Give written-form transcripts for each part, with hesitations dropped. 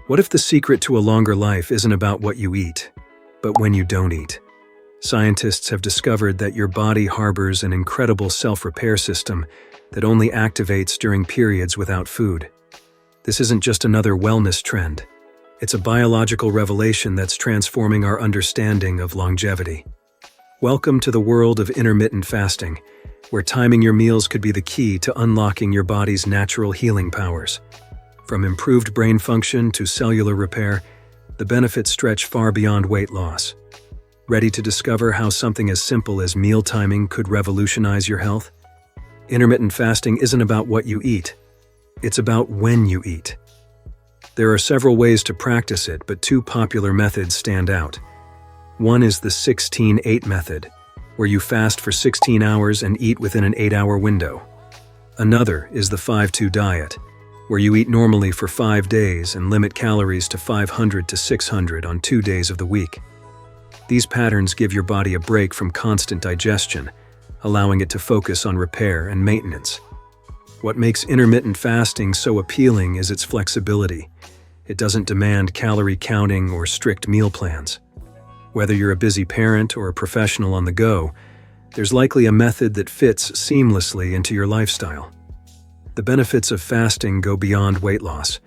What if the secret to a longer life isn't about what you eat, but when you don't eat? Scientists have discovered that your body harbors an incredible self-repair system that only activates during periods without food. This isn't just another wellness trend. It's a biological revelation that's transforming our understanding of longevity. Welcome to the world of intermittent fasting, where timing your meals could be the key to unlocking your body's natural healing powers. From improved brain function to cellular repair, the benefits stretch far beyond weight loss. Ready to discover how something as simple as meal timing could revolutionize your health? Intermittent fasting isn't about what you eat. It's about when you eat. There are several ways to practice it, but two popular methods stand out. One is the 16-8 method, where you fast for 16 hours and eat within an 8-hour window. Another is the 5-2 diet, where you eat normally for 5 days and limit calories to 500 to 600 on 2 days of the week. These patterns give your body a break from constant digestion, allowing it to focus on repair and maintenance. What makes intermittent fasting so appealing is its flexibility. It doesn't demand calorie counting or strict meal plans. Whether you're a busy parent or a professional on the go, there's likely a method that fits seamlessly into your lifestyle. The benefits of fasting go beyond weight loss.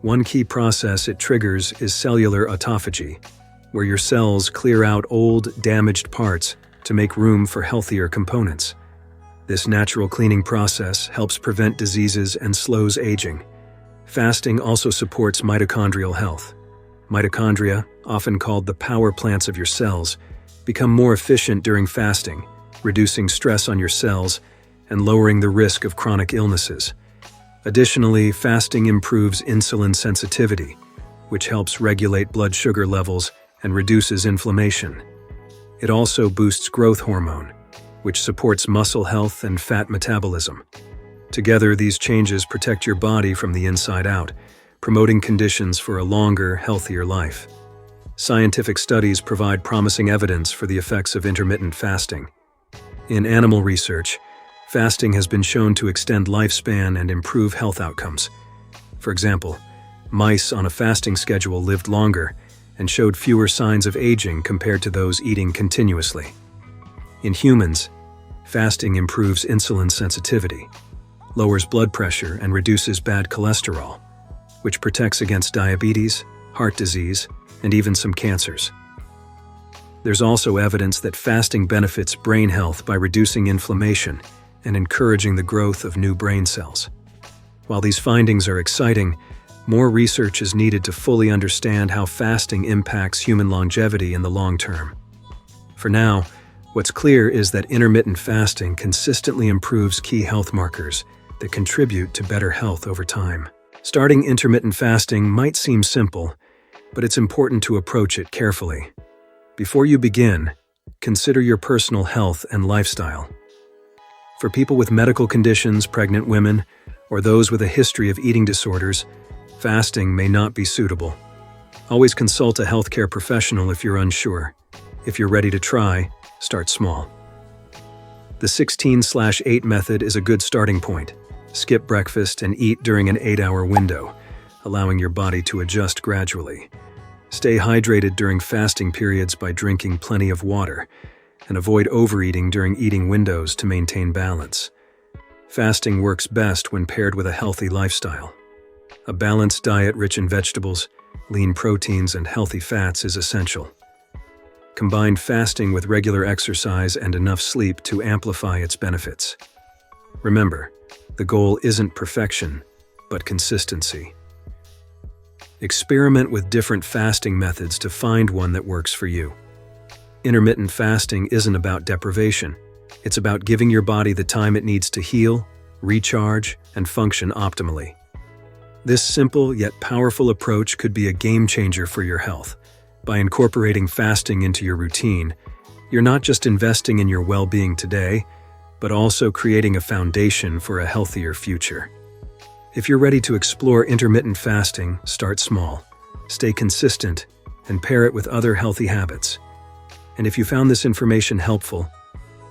One key process it triggers is cellular autophagy, where your cells clear out old, damaged parts to make room for healthier components. This natural cleaning process helps prevent diseases and slows aging. Fasting also supports mitochondrial health. Mitochondria, often called the power plants of your cells, become more efficient during fasting, reducing stress on your cells and lowering the risk of chronic illnesses. Additionally, fasting improves insulin sensitivity, which helps regulate blood sugar levels and reduces inflammation. It also boosts growth hormone, which supports muscle health and fat metabolism. Together, these changes protect your body from the inside out, promoting conditions for a longer, healthier life. Scientific studies provide promising evidence for the effects of intermittent fasting. In animal research, fasting has been shown to extend lifespan and improve health outcomes. For example, mice on a fasting schedule lived longer and showed fewer signs of aging compared to those eating continuously. In humans, fasting improves insulin sensitivity, lowers blood pressure, and reduces bad cholesterol, which protects against diabetes, heart disease, and even some cancers. There's also evidence that fasting benefits brain health by reducing inflammation and encouraging the growth of new brain cells. While these findings are exciting, more research is needed to fully understand how fasting impacts human longevity in the long term. For now, what's clear is that intermittent fasting consistently improves key health markers that contribute to better health over time. Starting intermittent fasting might seem simple, but it's important to approach it carefully. Before you begin, consider your personal health and lifestyle. For people with medical conditions, pregnant women, or those with a history of eating disorders, fasting may not be suitable. Always consult a healthcare professional if you're unsure. If you're ready to try, start small. The 16-8 method is a good starting point. Skip breakfast and eat during an 8-hour window, allowing your body to adjust gradually. Stay hydrated during fasting periods by drinking plenty of water, and avoid overeating during eating windows to maintain balance. Fasting works best when paired with a healthy lifestyle. A balanced diet rich in vegetables, lean proteins, and healthy fats is essential. Combine fasting with regular exercise and enough sleep to amplify its benefits. Remember, the goal isn't perfection, but consistency. Experiment with different fasting methods to find one that works for you. Intermittent fasting isn't about deprivation. It's about giving your body the time it needs to heal, recharge, and function optimally. This simple yet powerful approach could be a game changer for your health. By incorporating fasting into your routine, you're not just investing in your well-being today, but also creating a foundation for a healthier future. If you're ready to explore intermittent fasting, start small, stay consistent, and pair it with other healthy habits. And if you found this information helpful,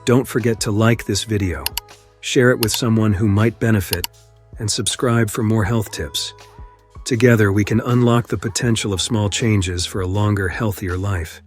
don't forget to like this video, share it with someone who might benefit, and subscribe for more health tips. Together, we can unlock the potential of small changes for a longer, healthier life.